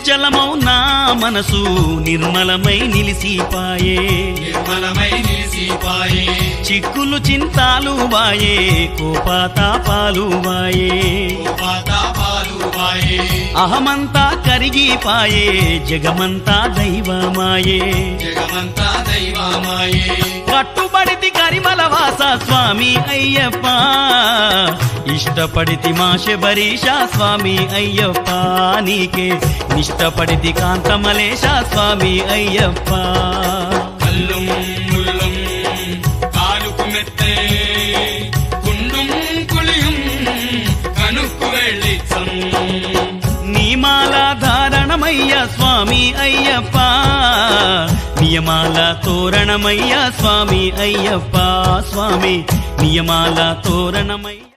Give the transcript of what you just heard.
చంచలమౌ నా మనసు నిర్మలమై నిలిసిపాయే చిక్కులు చింతాలు వాయే కోపతాపాలు వాయే అహమంతా కరిగిపాయే జగమంతా దైవమాయే కట్టుబడితి కరిమల వాస స్వామి అయ్యప్ప ఇష్టపడితి మా శబరీష స్వామి అయ్యప్ప నీకే నిష్టపడితి కాంతమలేశ స్వామి అయ్యప్ప కల్లుం ముల్లుం కాలుకు మెత్తే కుండుం కుళియుం కనుక్కు వెళ్ళిచ్చం నీమాల ధారణమయ్య స్వామి అయ్యప్ప నియమాల తోరణమయ్య స్వామి అయ్యప్ప స్వామి నియమాల తోరణమయ్య